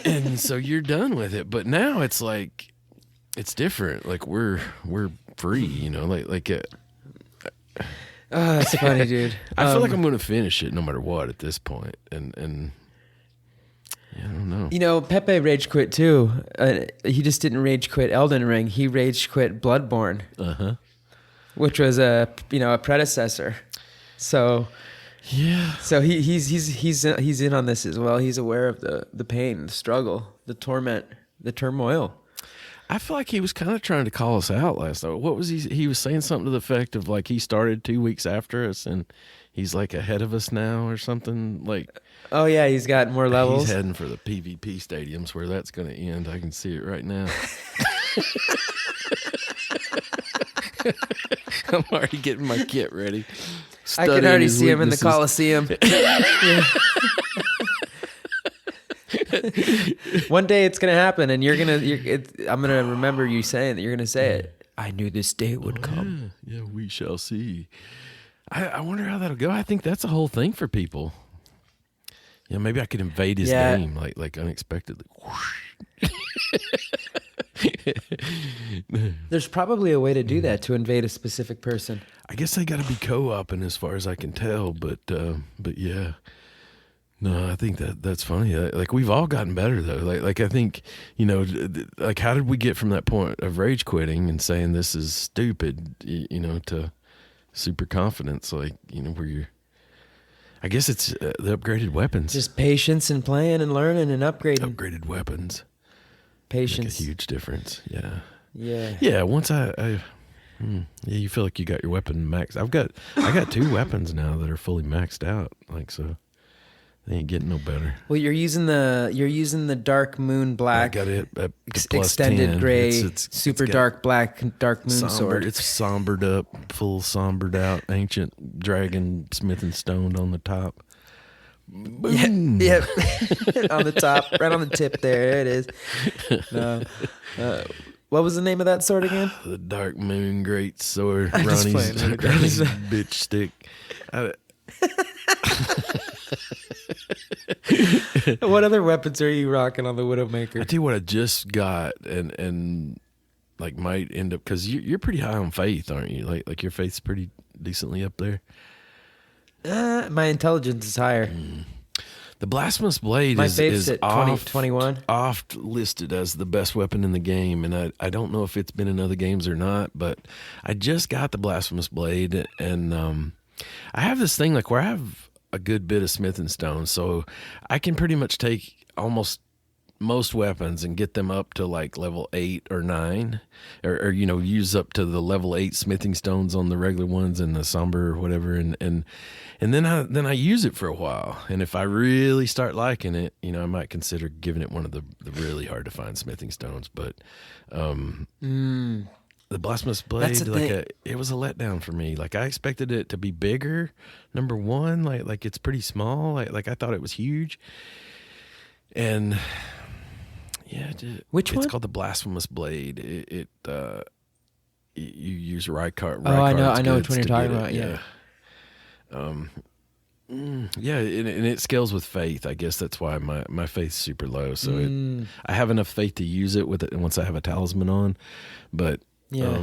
S1: And so you're done with it. But now it's like, it's different. Like, we're free, you know,
S2: Oh, that's funny, dude.
S1: I feel like I'm going to finish it no matter what at this point. And yeah, I don't know.
S2: You know, Pepe rage quit too. He just didn't rage quit Elden Ring. He rage quit Bloodborne, which was a predecessor. So
S1: yeah,
S2: so he's in on this as well. He's aware of the pain, the struggle, the torment, the turmoil.
S1: I feel like he was kind of trying to call us out last night. What was he? He was saying something to the effect of like he started 2 weeks after us and he's like ahead of us now or something. Like,
S2: oh yeah, he's got more levels.
S1: He's heading for the PvP stadiums where that's going to end. I can see it right now. I'm already getting my kit ready.
S2: I can already see him in the Coliseum. One day it's gonna happen, and I'm gonna remember you saying that. You're gonna say it. I knew this day would come.
S1: Yeah, we shall see. I wonder how that'll go. I think that's a whole thing for people. Yeah, maybe I could invade his game like unexpectedly.
S2: There's probably a way to do that, to invade a specific person.
S1: I guess they got to be co-oping as far as I can tell, but yeah. No, I think that's funny. Like we've all gotten better though. Like I think, you know, like how did we get from that point of rage quitting and saying this is stupid, you know, to super confidence, like, you know, where you're, I guess it's the upgraded weapons.
S2: Just patience and playing and learning and upgrading.
S1: Upgraded weapons.
S2: Patience.
S1: Make a huge difference. Yeah.
S2: Yeah.
S1: Yeah. Once yeah, you feel like you got your weapon maxed. I got 2 weapons now that are fully maxed out. Like, so they ain't getting no better.
S2: Well, you're using the dark moon black.
S1: I got it at
S2: extended
S1: 10.
S2: gray,
S1: It's
S2: super dark black dark moon sword.
S1: It's sombred up, full sombred out, ancient dragon smith and stoned on the top. Boom.
S2: Yep. On the top, right on the tip there. It is. What was the name of that sword again?
S1: The Dark Moon Great Sword.
S2: I'm just
S1: Ronnie's bitch stick.
S2: What other weapons are you rocking on the Widowmaker?
S1: I tell you what I just got, and like might end up, because you're pretty high on faith, aren't you? Like your faith's pretty decently up there.
S2: My intelligence is higher.
S1: The Blasphemous Blade
S2: My
S1: is
S2: faith's at 20, 21.
S1: oft listed as the best weapon in the game, and I don't know if it's been in other games or not, but I just got the Blasphemous Blade, and I have this thing like where I have a good bit of smith and stone, so I can pretty much take almost most weapons and get them up to like level 8 or 9, or you know, use up to the level 8 smithing stones on the regular ones and the somber or whatever, and then I use it for a while, and if I really start liking it, you know, I might consider giving it one of the really hard to find smithing stones. But the Blasphemous Blade, it was a letdown for me. Like I expected it to be bigger. Number one, like it's pretty small. Like I thought it was huge. And yeah,
S2: which one?
S1: It's called the Blasphemous Blade. You use Rykard.
S2: Oh, I know which one you're talking about. Yeah.
S1: Yeah, and it scales with faith. I guess that's why my faith's super low. So I have enough faith to use it with it once I have a talisman on, but yeah.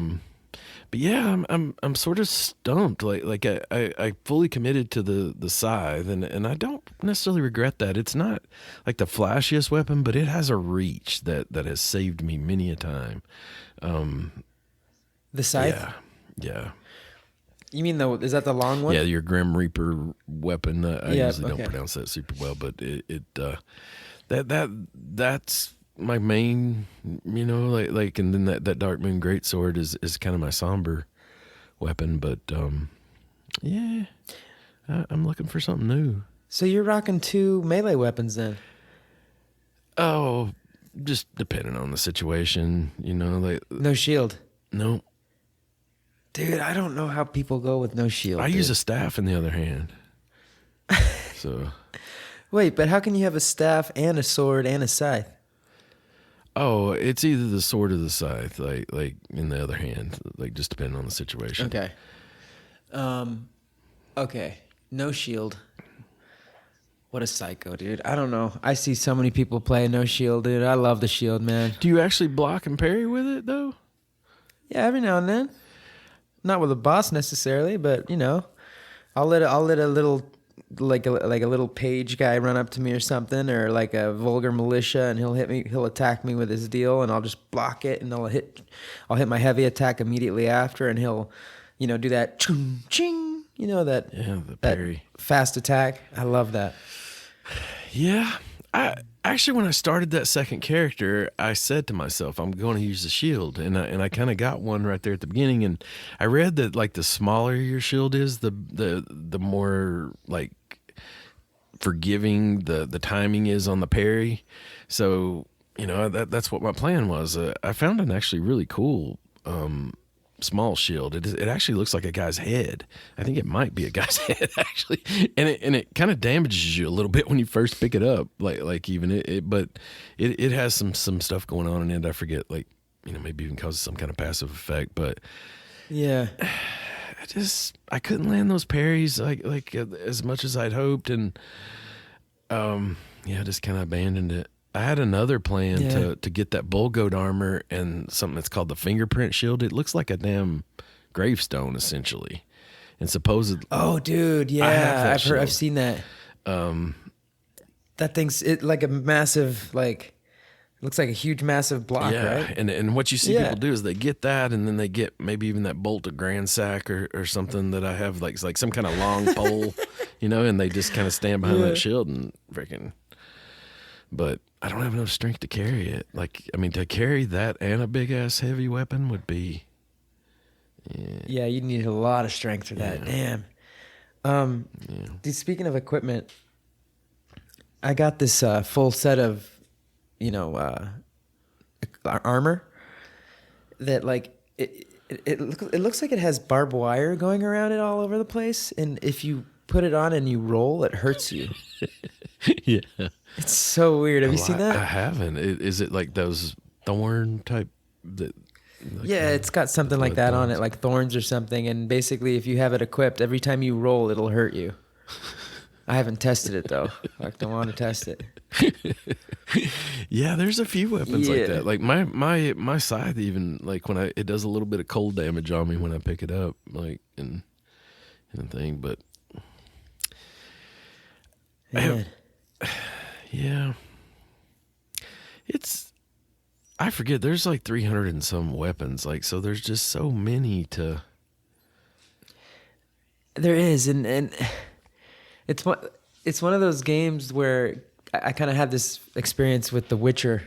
S1: But yeah, I'm sort of stumped. Like I fully committed to the scythe, and I don't necessarily regret that. It's not like the flashiest weapon, but it has a reach that has saved me many a time.
S2: The scythe?
S1: Yeah.
S2: You mean is that the long one?
S1: Yeah, your Grim Reaper weapon. I usually don't pronounce that super well, but that's my main, you know, like, and then that Dark Moon Greatsword is kind of my somber weapon, but yeah, I'm looking for something new.
S2: So you're rocking 2 melee weapons then?
S1: Oh, just depending on the situation, like
S2: No shield.
S1: no.
S2: Dude, I don't know how people go with no shield.
S1: I
S2: dude.
S1: use a staff in the other hand. So
S2: Wait, but how can you have a staff and a sword and a scythe?
S1: oh, it's either the sword or the scythe, like in the other hand, like just depending on the situation.
S2: Okay. Okay. No shield. What a psycho, dude. I don't know. I see so many people play no shield, dude. I love the shield, man.
S1: Do you actually block and parry with it though?
S2: Yeah, every now and then. Not with a boss necessarily, but I'll let a little like a little page guy run up to me or something, or like a vulgar militia, and he'll attack me with his deal, and I'll just block it, and I'll hit my heavy attack immediately after, and he'll do that chung ching, that
S1: The parry.
S2: that fast attack. I love that.
S1: Yeah. I actually, when I started that second character, I said to myself, I'm going to use the shield, and I kind of got one right there at the beginning. And I read that like the smaller your shield is, the more like forgiving the timing is on the parry. So that's what my plan was. I found an actually really cool small shield. It actually looks like a guy's head. I think it might be a guy's head actually, and it kind of damages you a little bit when you first pick it up. Like even but it has some stuff going on in it. I forget, like maybe even causes some kind of passive effect. But
S2: Yeah.
S1: I couldn't land those parries like as much as I'd hoped, and I just kind of abandoned it. I had another plan to get that bull goat armor and something that's called the fingerprint shield. It looks like a damn gravestone essentially, and supposedly.
S2: Oh, dude, yeah, I've seen that. That thing's like a massive, like, looks like a huge, massive block, right?
S1: And what you see people do is they get that, and then they get maybe even that bolt of Grand Sack or something that I have, like some kind of long pole, and they just kind of stand behind that shield and freaking. But I don't have enough strength to carry it. To carry that and a big ass heavy weapon would be.
S2: Yeah, you need a lot of strength for that. Damn. Dude, speaking of equipment, I got this full set of, armor that like it looks like it has barbed wire going around it all over the place, and if you put it on and you roll, it hurts you.
S1: Yeah.
S2: It's so weird. Have you seen that?
S1: I haven't. Is it like those thorn type?
S2: It's got something like that on it, like thorns or something. And basically, if you have it equipped, every time you roll, it'll hurt you. I haven't tested it though. I don't want to test it.
S1: Yeah, there's a few weapons like that. Like my scythe, even like when it does a little bit of cold damage on me when I pick it up, like and thing. But yeah, I forget. There's like 300 and some weapons. Like, so there's just so many to.
S2: There is, and it's one of those games where I kind of had this experience with The Witcher,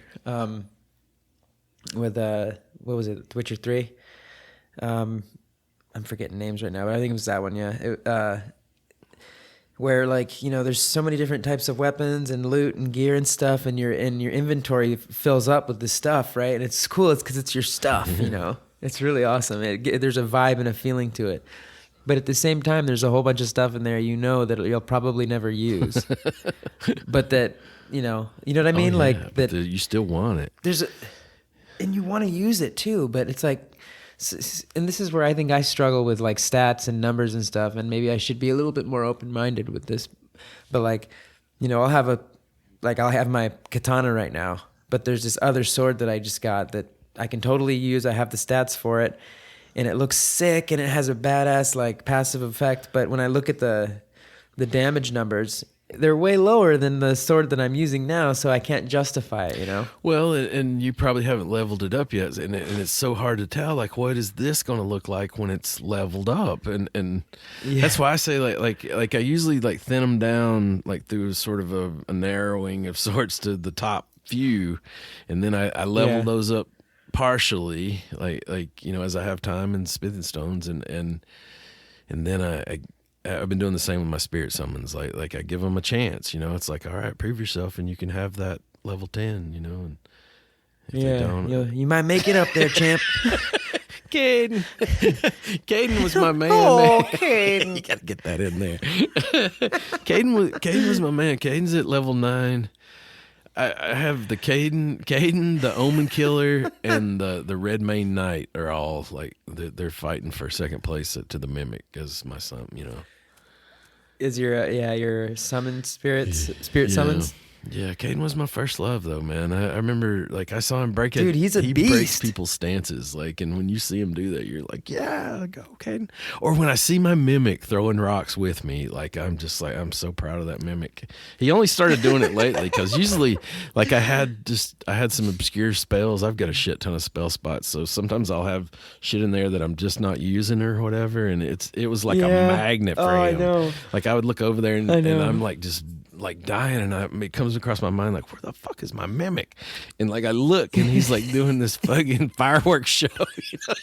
S2: with what was it, Witcher 3? I'm forgetting names right now, but I think it was that one. Yeah, where there's so many different types of weapons and loot and gear and stuff, and your inventory fills up with this stuff, right? And it's cool. It's because it's your stuff, It's really awesome. There's a vibe and a feeling to it. But at the same time, there's a whole bunch of stuff in there that you'll probably never use, but that you know what I mean. That
S1: you still want it.
S2: And you want to use it too. But it's like, and this is where I think I struggle with like stats and numbers and stuff. And maybe I should be a little bit more open-minded with this. But I'll have my katana right now, but there's this other sword that I just got that I can totally use. I have the stats for it. And it looks sick, and it has a badass like passive effect. But when I look at the damage numbers, they're way lower than the sword that I'm using now, so I can't justify it.
S1: Well, and you probably haven't leveled it up yet, and it's so hard to tell. Like, what is this going to look like when it's leveled up? And that's why I say like I usually like thin them down like through sort of a narrowing of sorts to the top few, and then I level those up partially, like as I have time and smithing stones, and then I've been doing the same with my spirit summons. Like I give them a chance. It's like, all right, prove yourself, and you can have that level 10. And if they don't,
S2: you might make it up there, champ.
S1: Caden. Caden was my man.
S2: Oh, Caden.
S1: You got to get that in there. Caden was my man. Caden's at level 9. I have the Caden, the Omen Killer, and the Red Mane Knight are all like they're fighting for second place to the Mimic as my son.
S2: Is your summon spirit summons?
S1: Yeah, Caden was my first love, though, man. I remember, like, I saw him break it.
S2: Dude, he's a
S1: he
S2: beast.
S1: breaks people's stances, like, and when you see him do that, you're like, yeah, go, Caden. Or when I see my Mimic throwing rocks with me, like, I'm just like, I'm so proud of that Mimic. He only started doing it lately, because usually, like, I had some obscure spells. I've got a shit ton of spell spots, so sometimes I'll have shit in there that I'm just not using or whatever, and it was like a magnet for him.
S2: I know.
S1: Like, I would look over there, and I'm like, just like dying, and it comes across my mind like, where the fuck is my Mimic? And like I look, and he's like doing this fucking fireworks show.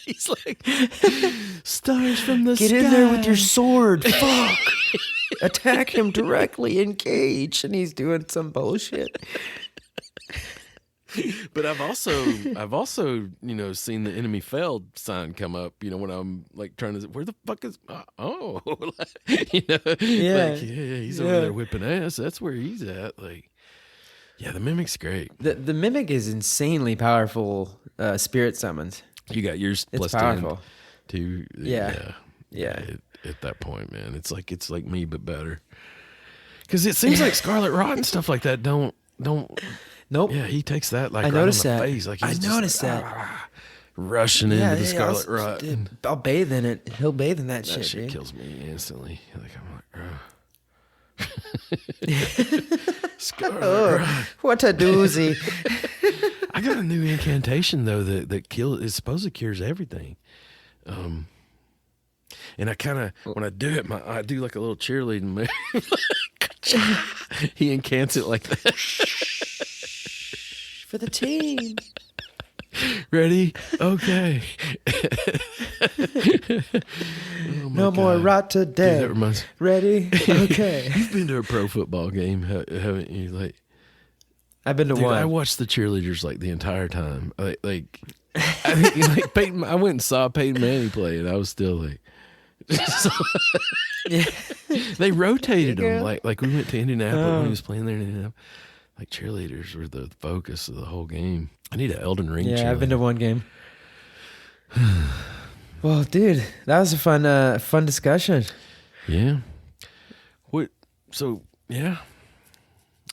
S1: He's like, stars from the sky.
S2: Get in there with your sword. Fuck. Attack him directly. Engage. And he's doing some bullshit.
S1: But I've also seen the enemy failed sign come up, when I'm like trying to, where the fuck is he's over there whipping ass. That's where he's at. Like, yeah, the Mimic's great.
S2: The Mimic is insanely powerful spirit summons.
S1: You got yours
S2: It's
S1: plus
S2: powerful.
S1: 10 to
S2: Yeah.
S1: at that point, man, it's like me but better. Because it seems like Scarlet Rot and stuff like that don't.
S2: Nope.
S1: Yeah, he takes that like
S2: I
S1: right
S2: noticed
S1: on the
S2: that.
S1: face. Like
S2: I
S1: he's
S2: noticed
S1: just
S2: that.
S1: Rushing into the Scarlet Rot.
S2: Dude, I'll bathe in it. He'll bathe in that shit, dude.
S1: Kills me instantly. Like I'm like, Scarlet Rot.
S2: What a doozy.
S1: I got a new incantation though that kills. It supposedly cures everything. And I kind of when I do it, I do like a little cheerleading move. He incants it like that.
S2: For the team.
S1: Ready? Okay.
S2: No more rot to death.
S1: That reminds.
S2: Ready? Okay.
S1: You've been to a pro football game, haven't you? Like,
S2: I've been to one.
S1: I watched the cheerleaders like the entire time. I think like Peyton. I went and saw Peyton Manning play, and I was still like. They rotated him like we went to Indianapolis when he was playing there in Indianapolis. Like cheerleaders were the focus of the whole game. I need an Elden Ring.
S2: Yeah, I've been to one game. Well, dude, that was a fun discussion.
S1: Yeah. What? So yeah,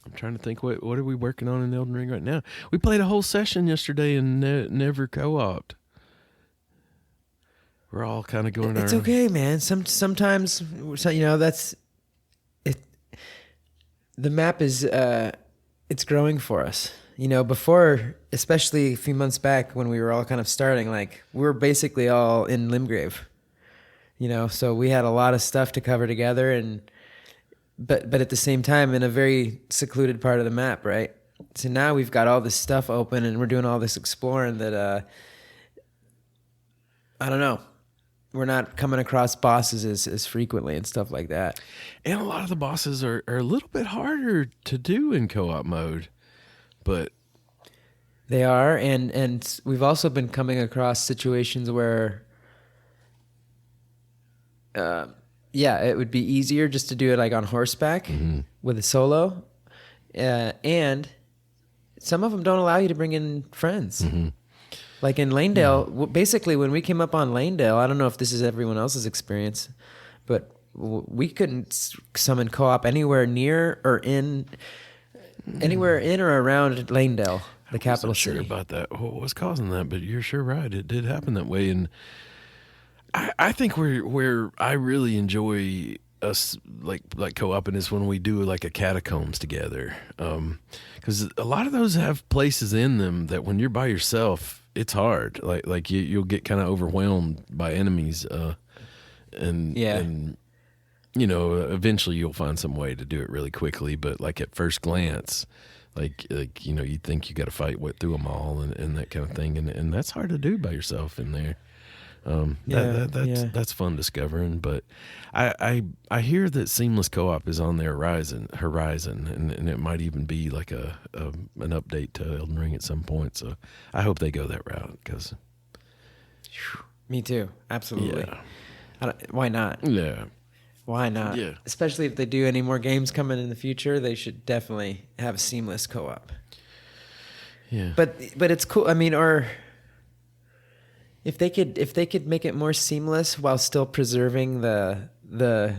S1: I'm trying to think. What are we working on in Elden Ring right now? We played a whole session yesterday and never co-opted. We're all kind of going.
S2: It's okay, man. Sometimes, that's it. The map is it's growing for us. Before, especially a few months back when we were all kind of starting, like we were basically all in Limgrave. So we had a lot of stuff to cover together, but at the same time in a very secluded part of the map, right? So now we've got all this stuff open and we're doing all this exploring that I don't know. We're not coming across bosses as frequently and stuff like that.
S1: And a lot of the bosses are a little bit harder to do in co-op mode, but
S2: they are. And we've also been coming across situations where, it would be easier just to do it like on horseback with a solo. And some of them don't allow you to bring in friends. Mm-hmm. Like in Lanedale, basically when we came up on Lanedale, I don't know if this is everyone else's experience, but we couldn't summon co-op anywhere near or anywhere in or around Lanedale, the capital city.
S1: Sure about that. What was causing that? But you're sure right. It did happen that way, and I think where I really enjoy us like co-oping is when we do like a catacombs together, because a lot of those have places in them that when you're by yourself. It's hard. Like you'll get kind of overwhelmed by enemies, and eventually you'll find some way to do it really quickly. But like at first glance, you think you got to fight through them all and that kind of thing, and that's hard to do by yourself in there. That's fun discovering. But I hear that seamless co-op is on the horizon, and it might even be like an update to Elden Ring at some point. So I hope they go that route because.
S2: Me too. Absolutely.
S1: Yeah.
S2: Why not?
S1: Yeah.
S2: Why not?
S1: Yeah.
S2: Especially if they do any more games coming in the future, they should definitely have a seamless co-op.
S1: Yeah.
S2: But it's cool. I mean, or if they could make it more seamless while still preserving the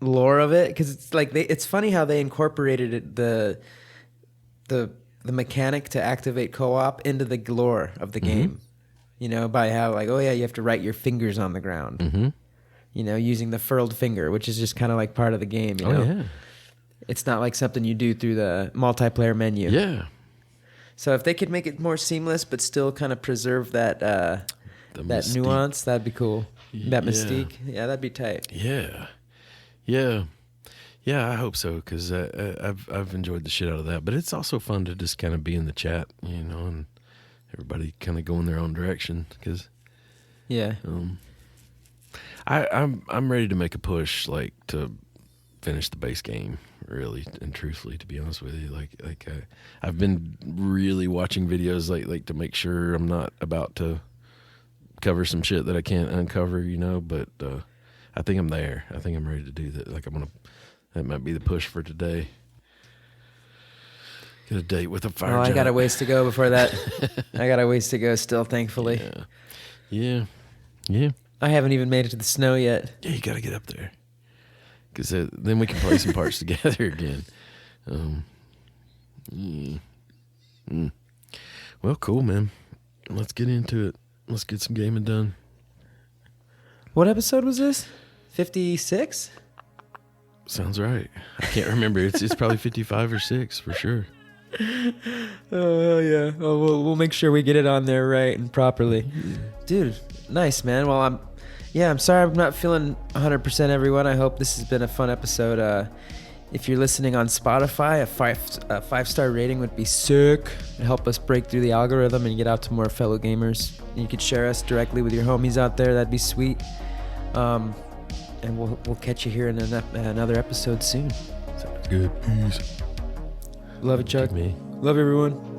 S2: lore of it, because it's like it's funny how they incorporated it, the mechanic to activate co-op into the lore of the game. You know, by how like, oh yeah, you have to write your fingers on the ground.
S1: Mm-hmm.
S2: You know, using the furled finger, which is just kind of like part of the game. You know?
S1: Oh yeah.
S2: It's not like something you do through the multiplayer menu.
S1: Yeah.
S2: So if they could make it more seamless, but still kind of preserve that that nuance, that'd be cool. That mystique, yeah, that'd be tight.
S1: Yeah. I hope so because I've enjoyed the shit out of that. But it's also fun to just kind of be in the chat, you know, and everybody kind of go in their own direction because.
S2: Yeah.
S1: I'm ready to make a push, like to finish the base game, really and truthfully. To be honest with you, like I've been really watching videos, like to make sure I'm not about to cover some shit that I can't uncover, you know. But I think I'm there. I think I'm ready to do that. Like that might be the push for today. Get a date with a fire.
S2: I got a ways to go before that. I got a ways to go still, thankfully.
S1: Yeah.
S2: I haven't even made it to the snow yet.
S1: Yeah, you got to get up there. Because then we can play some parts together again. Well, cool, man. Let's get into it. Let's get some gaming done.
S2: What episode was this? 56?
S1: Sounds right. I can't remember. It's probably 55 or 6 for sure.
S2: Oh yeah. Oh, we'll make sure we get it on there right and properly. Dude, nice, man. Well, I'm sorry I'm not feeling 100%, everyone. I hope this has been a fun episode. If you're listening on Spotify, a 5-star rating would be sick. It'd help us break through the algorithm and get out to more fellow gamers. You could share us directly with your homies out there. That'd be sweet. And we'll catch you here in another episode soon.
S1: Sounds good. Peace.
S2: Love you, Chuck.
S1: Me.
S2: Love everyone.